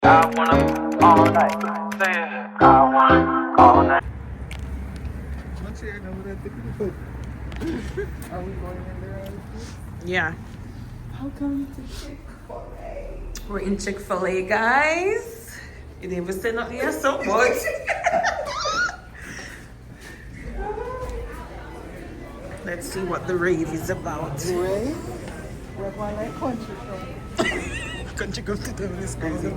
I wanna all night. Say it. I wanna all night. Are we going in there? Yeah. Welcome to Chick-Fil-A. We're in Chick-Fil-A, guys. You didn't even say nothing else so much. Let's see what the rave is about. Right? We're going like country from. Country come to them is crazy.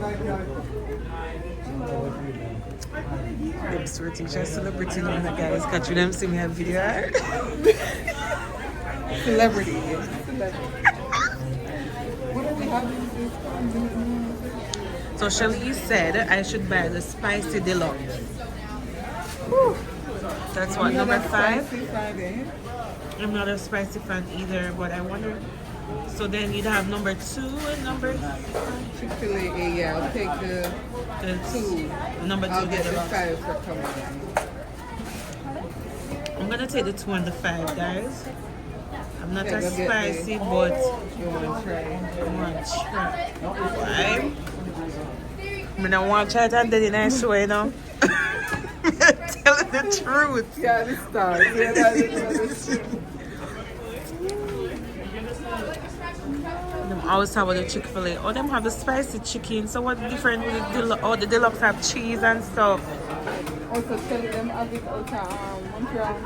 Them sweating just celebrity when the guys catch them see me a video. Celebrity. What are we having this? So Shelly said I should buy the spicy deluxe. Whew. That's what, number 5? Spicy Friday. I'm not a spicy fan either, but I wonder. So then you'd have number 2 and number Chick-Fil-A, yeah, I'll take the 2. Number 2. I'll get the deluxe. 5 for coming. I'm gonna take the 2 and the 5, guys. I'm not Yeah, as go get spicy, the- but You want to try? I want to try. Why? I mean, I want to try it and then I show you know. Telling the truth. Yeah, this stars. Yeah, that's true. Them always have the Chick-fil-A. Oh, them have the spicy chicken. So what's different with the deluxe? Oh, the deluxe have cheese and stuff. Also, tell them have it out of Montreal.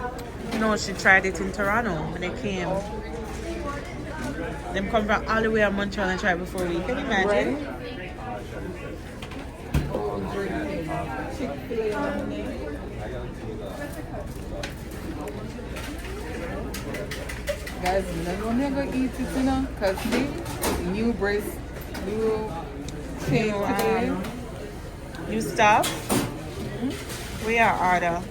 No, she tried it in Toronto when they came. Them come from all the way from Montreal and try before we. Can you imagine? Right? Oh, drinking. Chick-fil-A lemonade. Guys, I'm never eat it, you know, because the new breast, new change today. New stuff. We are order.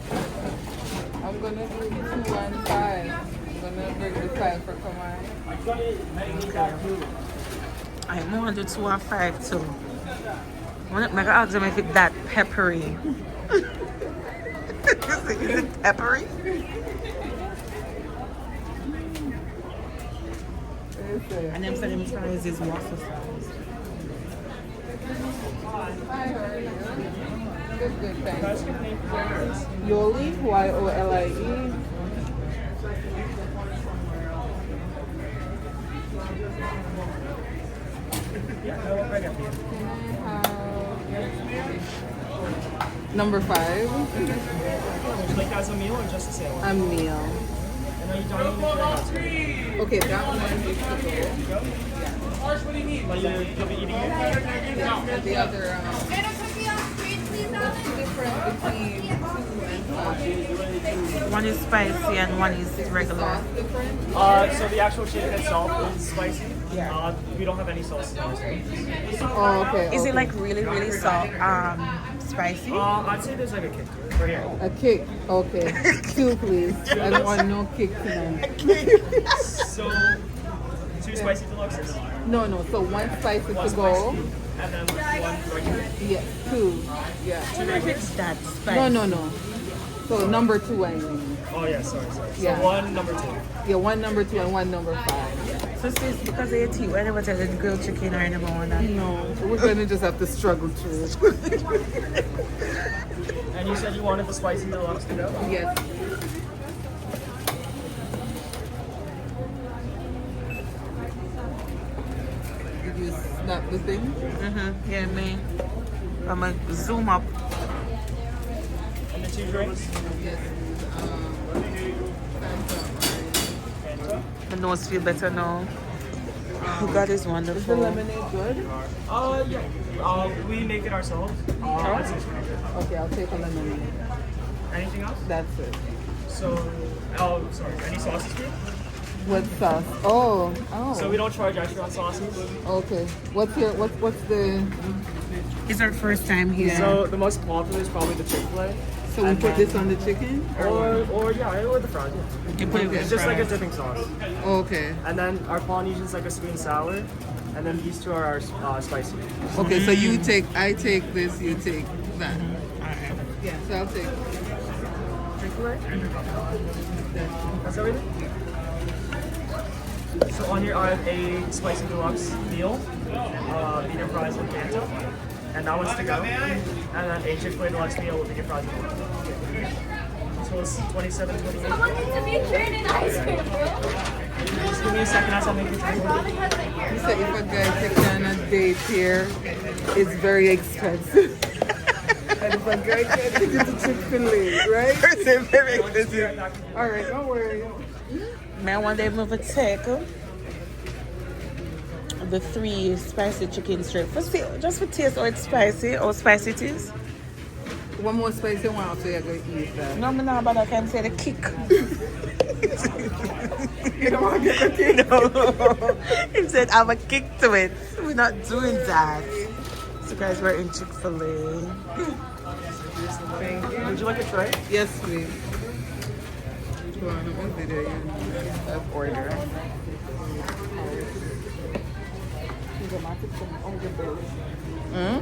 I'm going to do 2 and 5. I'm going to bring the 5 for Kamar. I want to do 2 and 5 too. I'm gonna ask them if it's that peppery. Is it peppery? And them for them fries is waffle fries. Hi, how are you? Good, good, thanks. Yoli, Y-O-L-I-E. Number 5. Would you like that as a meal or just a sandwich? A meal. I know you don't need Okay, that one is to go. but you'll be eating it. And the other, what's the difference between 2 and 5? One is spicy and one is regular. Sauce different? So the actual chicken itself is spicy. Yeah. We don't have any sauce in ours. Oh, okay. Is okay. it like really, really spicy? I'd say there's like a kick to it. Right here. A kick? Okay. 2, please. I don't want no kick tonight. So 2 spicy deluxes. No, no. So 1 spicy to go. And then 1 regular. Yeah, 2. Yeah. I wonder if it's that spicy. No, no, no. So number 2, I mean. Oh yeah, sorry. So Yeah. 1 number 2. Yeah, 1 number 2 and 1 number 5. So sis, because they eat I never tell the grilled chicken or never want that. No, we're gonna just have to struggle through it. And you said you wanted the spicy deluxe to go? Yes. Did you snap the thing? Mm-hmm. Yeah, me. I'm gonna zoom up. And the 2 drinks? Yes. My nose feel better now. God is Is the wonderful. lemonade good? Yeah. We make it ourselves. That's just pretty good. Okay, I'll take a lemonade. Anything else? That's it. So, sorry. Any sauces for you? What sauce? Oh, oh. So we don't charge extra on sauces. Okay. What's the? It's our first time here. So the most popular is probably the Chick-Fil-A. So we put this on the chicken? Or the fries. Yeah. You put it with It's just like a fries. dipping sauce. Okay. And then our Polynesian's like a sweet and sour. And then these 2 are our spicy. Okay. So I take this, you take that. Yeah. So I'll take. Chick-fil-A? That's everything? So on here I have a spicy deluxe meal, medium fries and Fanta. and that one's to go. And then a Chick-Fil-A deluxe meal will be your prize. So it's 27, 28. Someone needs to be trained in ice cream, bro. Just give me a second as I make it. He said if a guy takes you on a date here, it's very expensive. And if a guy can't take you to Chick-fil-A, right? It's very expensive. All right, don't worry. Man, one day move a take the 3 spicy chicken strip. Just for taste how it's spicy, how spicy it is. One more spicy one, so you're going to eat that. No, I'm not about that. I can say the kick. You don't want to get the kick? No. He said, I have a kick to it. We're not doing that. So, guys, we're in Chick-fil-A. Thank you. Would you like a tray? Yes, please. Go on, I'm video. I've ordered. Hmm?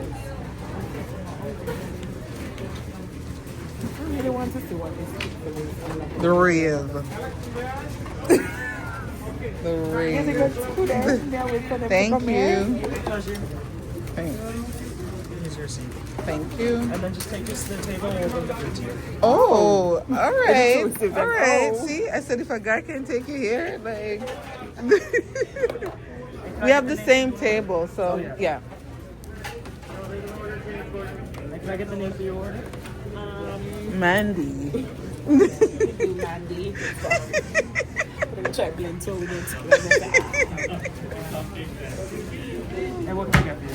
I really want to see what this is. The rib. The rib. Thank you. Thanks. Here's your seat. Thank you. And then just take this to the table and we'll bring the food to you. Oh, all right. Exclusive. All right. Oh. See, I said if a guy can take you here, like. We have the same table, so yeah. Can I get the name for your order? Mandy. Mandy. And what can I get for you?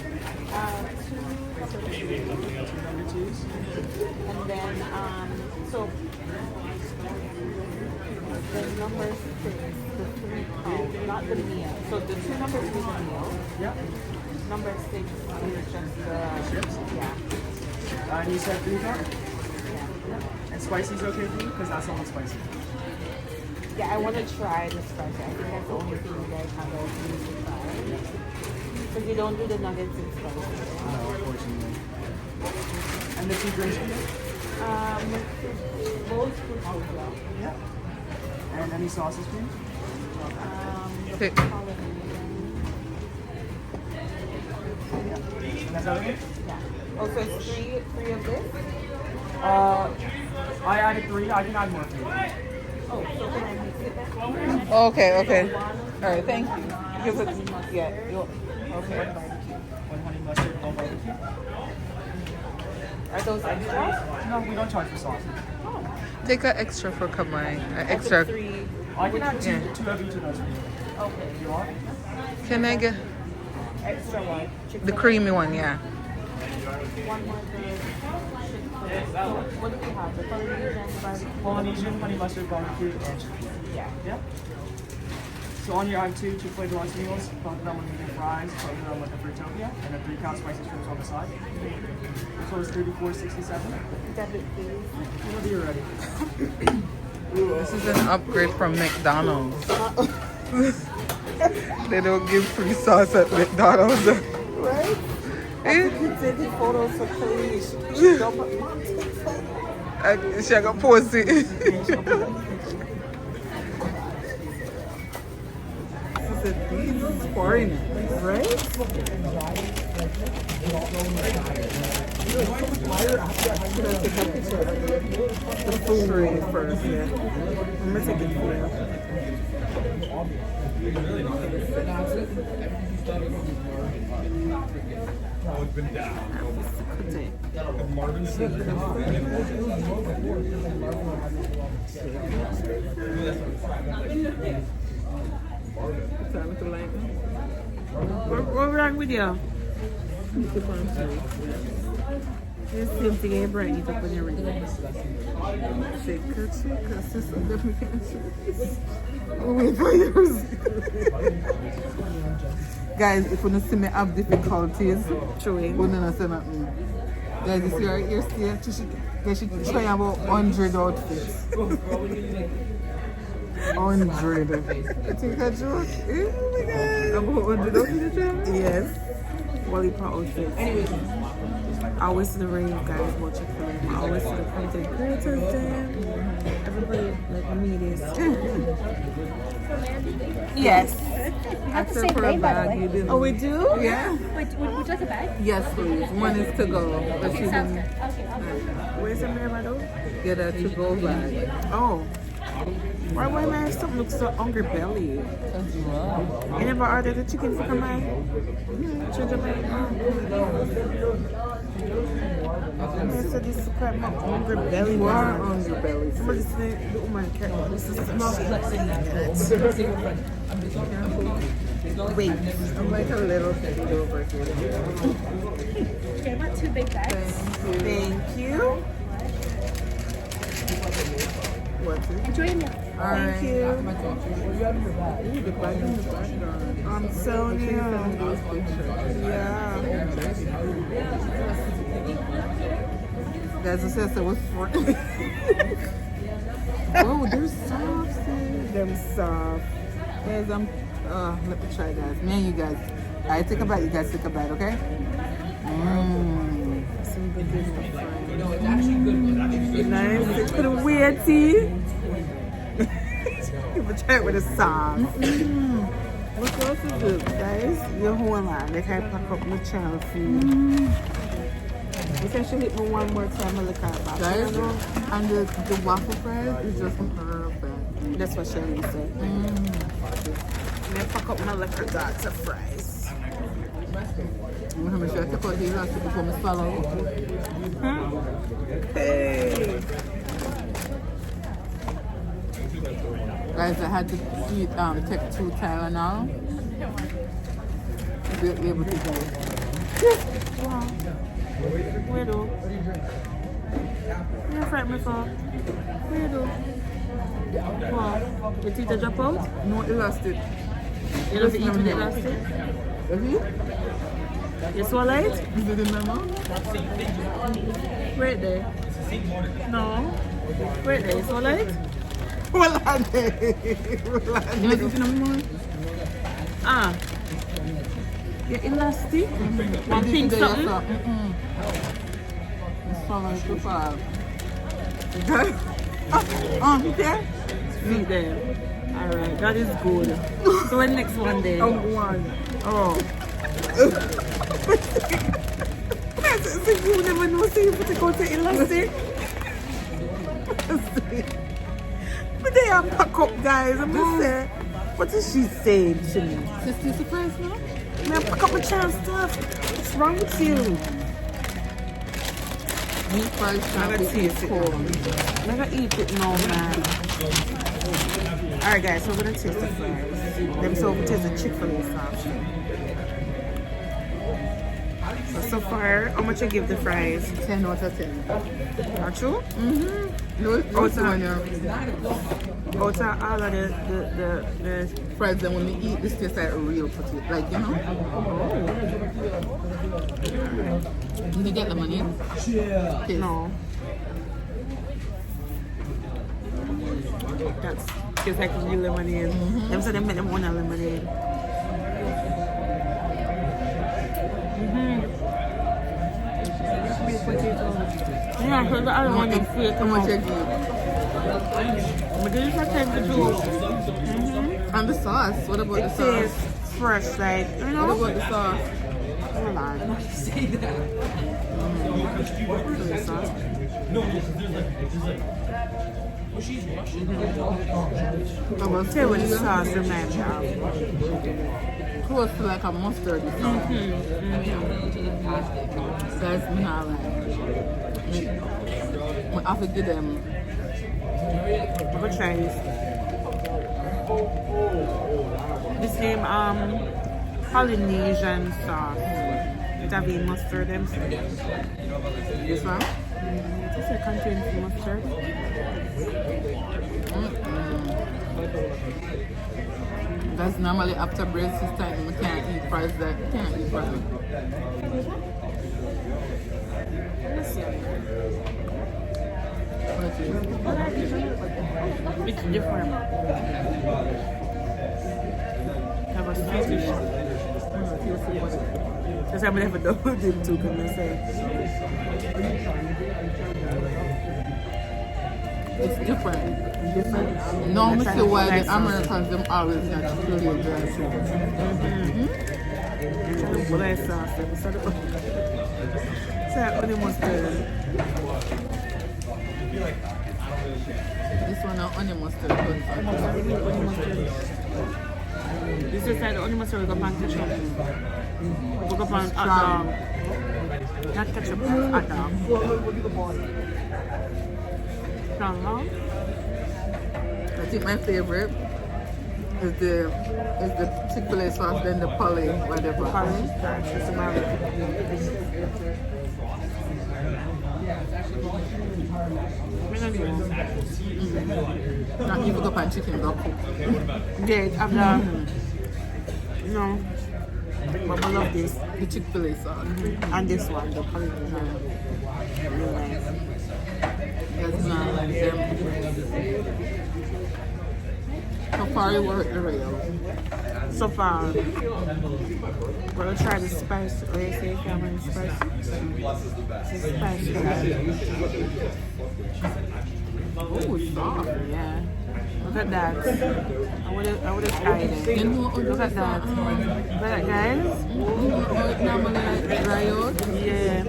And then, so the number 6, the 3 pound, not the meal. So the 2 numbers is the meal. Yeah. Number 6 is just the Chips? yeah. And you said 3 pound? Yeah. And spicy's okay for you? Because that's not spicy. Yeah, I want to try the spicy. I think that's the only thing you guys have that you need to try. Because you don't do the nuggets in spicy. No, unfortunately. And the 2 drinks? Both fruit juice. Yeah. And any sauces for you? Pick. And that's everything? Yeah. Oh, so it's three of this? I added 3. I can add more for you. Oh, so can I mix it then? Okay, okay. All right, thank you. Because it's, yeah. Okay. One honey mustard, one barbecue. Are those extra? No, we don't charge for sauces. Take an extra for Kamai. Extra. 3. I can add 2 Yeah. of each of those for you. Okay. You want? Can I get Extra what? the creamy one? Yeah. One more Chick-fil-A. So what do we have? The Polynesian barbecue? Polynesian, honey mustard, barbecue, and chicken. Yeah. Yep. So on your item 2, Chick-fil-A deluxe meals, both of them with medium fries, both of them with the Fruitopia, and a 3-pound spicy strips on the side. So it's $34.67. Debit, please. Whenever you're ready. This is an upgrade from McDonald's. They don't give free sauce at McDonald's. Right? Eh? Keep taking photos for Khalees. She got post it. This is foreign, right? The food first, yeah. I'm gonna take it for you. What wrong with you? It's the same thing you bring it up when you're ready. Sister, definitely can't wait for yours. Guys, if you don't see me have difficulties, Chewing. we don't say nothing. Guys, you see her ear still? They should try about 100 outfits. 100. You think I joke? Oh my god. About 100 outfits? Yes. Wally outfit. I always see the rave guys about Chick-fil-A. I always see the content creators there. Everybody like me this. Yes. Except for a bag, you didn't. Oh, we do? Yeah. Wait, would you like a bag? Yes, please. One is to go. But she Sounds didn't good. Okay, I'll Where's the mirror, though? get a to go bag. Oh. Why man something looks so hungry belly? You never ordered the chicken for my so this is quite my hungry belly. You are hungry belly. Somebody said the woman can't this is some Wait, I'm like a little kid over here. Okay, I want 2 big bags. thank you. What's it? Enjoy your meal. Thank you. Ooh, the bag in the background. I'm selling you. Those pictures. Yeah. Guys, the sister was for. Oh, they're soft. sis. Them soft. Guys, let me try, guys. Me and you guys. I take a bite. You guys take a bite, okay? Mmm. Some good nice. Put a weird tea. You try it with a sauce. What else is this? Guys, your whole line. They can pack up my child food. You can she hit me one more time and look at back. Guys, and the waffle fries is just perfect. That's what Shelly said. And I pack up my liquor dots of fries. I'm going to take out these last before I swallow. Hey. Guys, I had to eat, take 2 Tylenol to be able to do it. Wow. Where do? You frightened me for? Where do? Wow. Your teeth are drop out? No elastic. You don't eat with the elastic? Is it? You swallow it? Is it in my mouth? Right there. No. Right there. You swallow it? Well, I did. You want to see my mouth? Ah. Your elastic? One This pink is something? the- It's swallowing too fast. Okay? Okay? Feet there. Alright, that is good. So when next one day? One. Oh. So you never know, so you put it out to elastic. But they are pack up, guys. I'm gonna say, what is she saying to me? Sister surprise now? Man, pack up my child stuff. What's wrong with you? Meat fries I can't gotta be taste it. cold. I gotta eat it now, man. Alright, guys, so we're gonna taste the fries. Them so we taste the Chick-Fil-A sauce. So far, how much you give the fries? 10 out of 10. Are true? No, Oh, it's so- when you Out of all of the fries, then when you eat, this tastes like real potato. Like, you know? Did you get the money? Yeah. no. That's it's like real lemonade. Them say they make them own a lemonade. Yeah, so the other one is sweet. How much you give? But this is a type of juice. And the sauce. What about the It sauce? tastes fresh, like, you What know? about the sauce? Hold on. The sauce. How about Tell you what the sauce? sauce reminds me of. Close to like a mustard sauce. Guys, me not like. I have to give them. I'm gonna try this. This name, Polynesian sauce. It have been mustard, them. This one? This it contains mustard. That's normally after breakfast time, we can't eat fries that can't eat fries. What is it? It's different. Have a sweetish. That's why I never do them too, can I say? It's different. No, I see why the Americans them always got Chick-fil-A dressing. Black sauce. So only mustard. This one onion mustard. This is like the only mustard we got on ketchup. We got on hot dog. Not ketchup, hot dog. Strong, huh? I think my favorite is the Chick-fil-A sauce, then the Polly, whatever. Polly? It's American. Not even go pan chicken, go cook. Yeah, after, you know, but I love this. The Chick-fil-A sauce. And this one, the Polly. Really nice. That's not like them. How far you were the rail? So far, we're gonna try the spice. What do you say, family? Spice? Spice. Oh, it's soft. Yeah. Look at that. I would have tried it. You know, Look at that. Look at that, guys. You know how it normally like dry out? Yeah.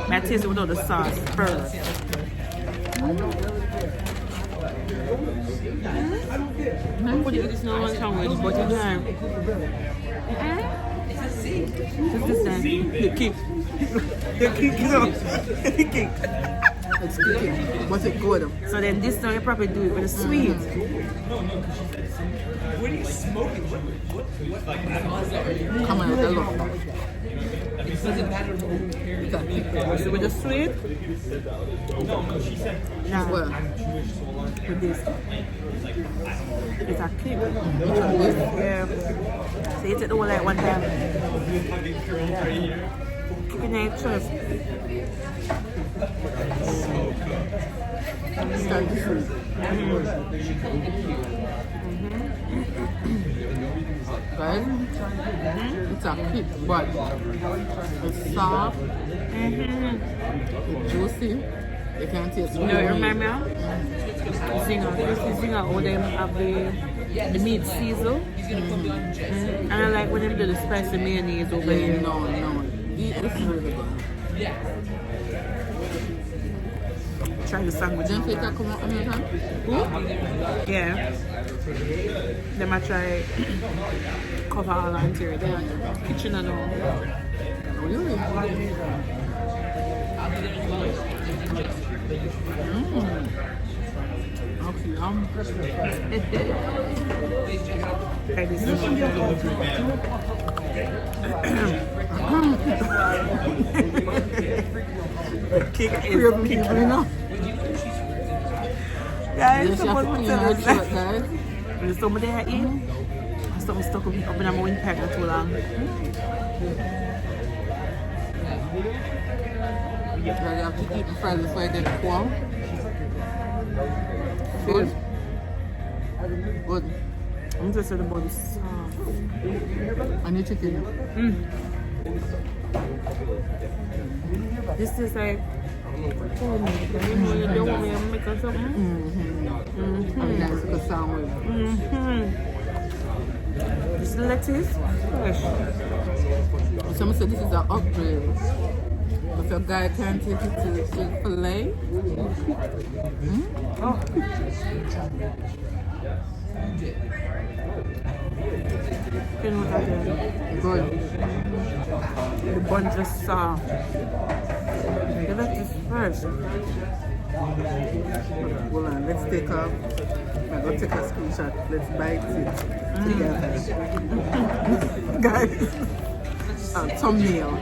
I taste it without the sauce first. I put this in one sandwich, but in time. What's this then? The kick. The kick, you know. The kick. It's kicking, but it's good. So then this time you probably do it with a sweet. Come on, with the look. Is it with the sweet? Yeah. Well, With this. It's a kick. Yeah. So you take the whole like one time. Kicking your chest. start the food. Right? It's a kick, but it's soft, it's juicy. You can taste it. You know, you remember me? Zinger. This is Zinger. All them have the meat sizzle. And I like when they do the spicy mayonnaise over here. No. This is really good. Try the sandwich. Then take a come out American? Yeah. Then I try cover all the interior. The kitchen and all. Really? Okay, Try this. Kick is kick. Guys, yes, someone you tell have us to that. guys. When somebody I eat, something stuck up in my windpipe for too long. You have to eat the fries before you get the quam. Good. Good. I'm interested about this sauce. And your chicken. This is like, you don't want me to make something. A nice little sandwich. This lettuce, fresh. Someone said this is an upgrade. If your guy can't take it to Chick-fil-A. Oh. You know what I did? Good. The buns are soft. The lettuce fresh. Hold on, let's take off. I'm going to take a screenshot. Let's bite it together. Guys, thumbnail.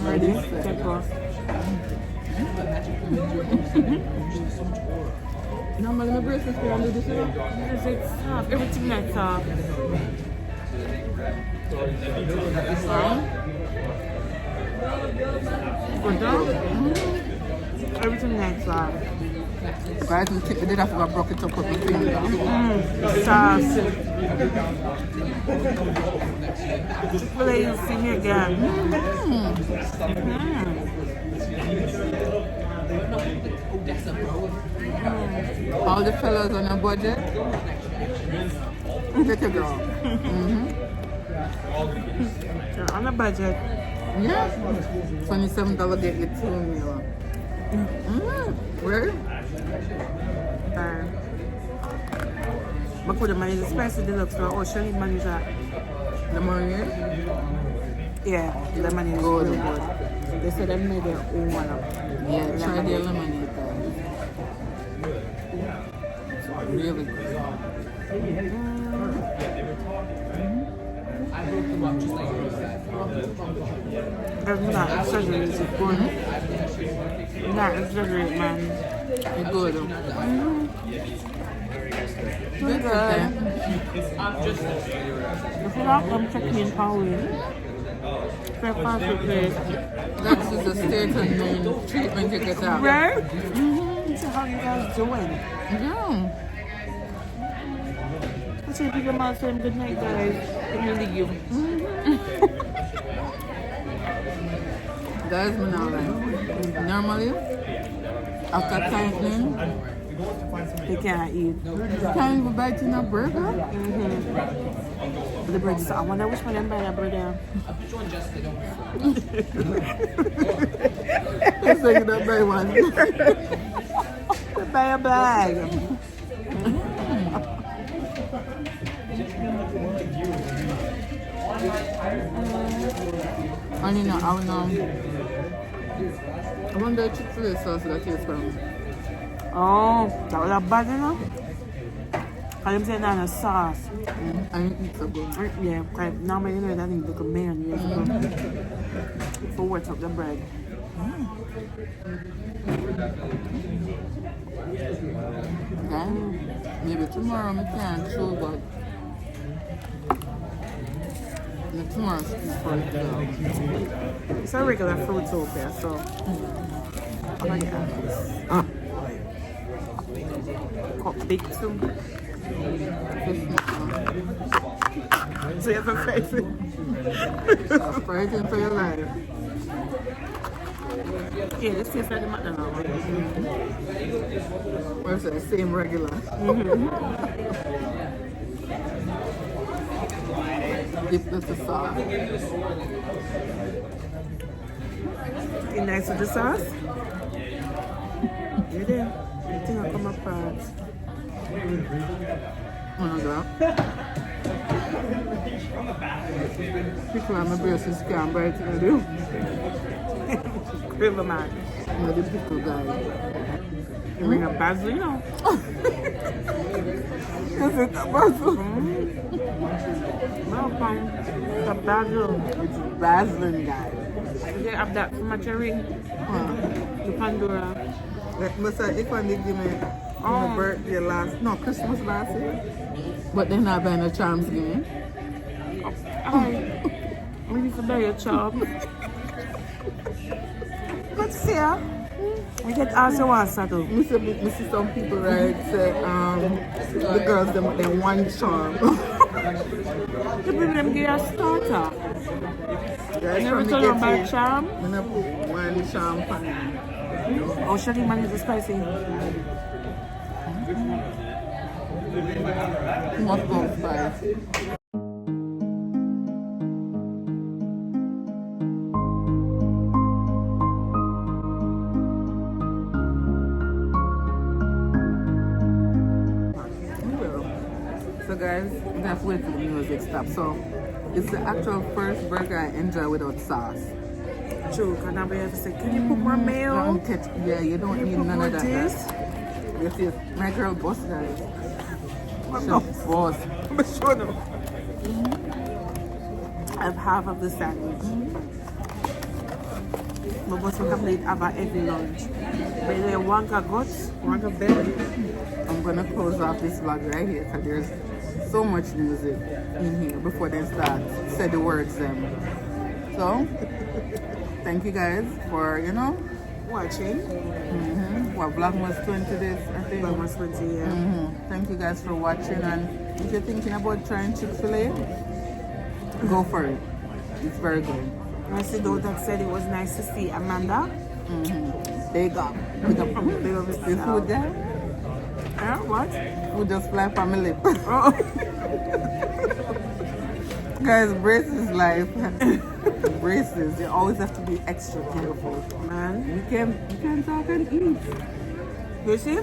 Ready? Take off. Normally my braces can do this, you know? This is soft. Everything that's soft. Good dog? Everything that's soft. Guys, we did have to broke it up with the finger. Sauce. Chick-fil-A, you see me again. All the fellas on a budget. Get a girl. You're on a budget. Yeah. $27 get you 2 meal. Where? But for the money, the spicy deluxe for Ocean money is that. The money? Yeah, the money is Good. really good. They said they made their own one up. Yeah, try the lemonade. Really good. I'm not exaggerating. Not exaggerate, man. It's good. Good. If you not come check me in Poway, fair fast food place. That is the state and main treatment you get out. Right? So how you guys doing? Yeah. I say big amount saying good night, guys. Let me leave you. Guys, me now like normally after tightening, They can't eat. you can't even bite in a burger. The bread is, I wonder which one them buy that bread there. So you don't buy one. They buy a bag. And you know, I wonder Chick-fil-A sauce that tastes from. Oh, that was a bag, you know? Because I'm saying that in a sauce. And it eats so good. Yeah, because normally you know that need like a mayonnaise for what's up the bread. Okay? Maybe tomorrow I can't show, but tomorrow's for it. It's a regular fruit soap there, so I'm gonna get this. Got big too. So you have to face it. Right into your life. Yeah, this tastes like the McDonald's. What's that? Same regular. This is the sauce. You nice with the sauce? You there? I think I'll come apart. Oh my God. People on my braces can't bite it, do. River man. You know, the pickle guy. You bring a basil, you know? Is it a basil? No, the basil. It's basil guy. They have that from a cherry, the Pandora. Like, must I, if I did give me my birthday Christmas last year. But they're not buying a charms game. We need to buy a chop. But see, we get also one saddle. Me see some people right say the girls them one charm. You bring them give a starter. Right, Never from told the them about get charm. here, I'm gonna put one charm pan. Oh, Shirley man is spicy. Must go spice. So guys, we have to wait till the music stops. So it's the actual first burger I enjoy without sauce. True, because now we have to say, can you put more mayo? Yeah, you don't need Put none more of that. this? You see, my girl boss guys. What She no? boss. I'm sure no. I have half of the sandwich. My boss will come late have a heavy lunch. But there one guts, one belly. I'm gonna close off this vlog right here because there's so much music in here before they start say the words them. So thank you guys for watching. What, Vlogmas 20 days, I think? Vlogmas 20, yeah. Thank you guys for watching, and if you're thinking about trying Chick-Fil-A, go for it. It's very good. I see Dodak said it was nice to see Amanda. Big up. Big up from Big up the yourself. food there. Yeah, what? Food just fly from my lip. Oh. Guys, braces life. Braces. You always have to be extra careful. Man. You can talk and eat. You see?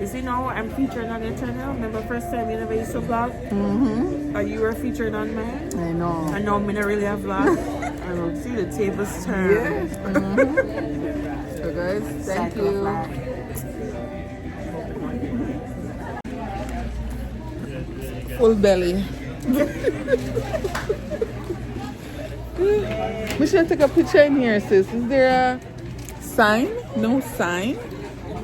You see now I'm featured on your channel. Remember first time you never used to vlog? And you were featured on mine? I know. I know me not really have vlog. I will see the tables turn. Yes. So guys, thank you. Full belly. We should take a picture in here, sis. Is there a sign? No sign?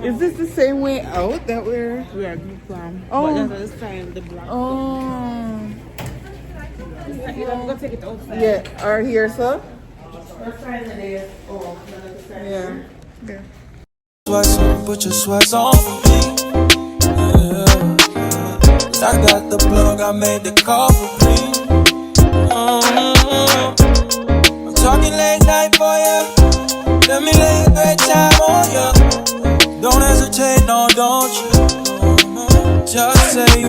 Is this the same way out that we're... Yeah, Mukbang. Oh. But that's the sign, the black. Oh. You have to go take it outside. Yeah, or here, so? That's sign there. Oh, that's the sign. Yeah. Yeah. Sweats on, put your sweats on for me. Yeah. I got the plug, I made the call for me. I'm talking late night for ya. Let me lay a great time on ya. Don't hesitate, no, don't you? Just say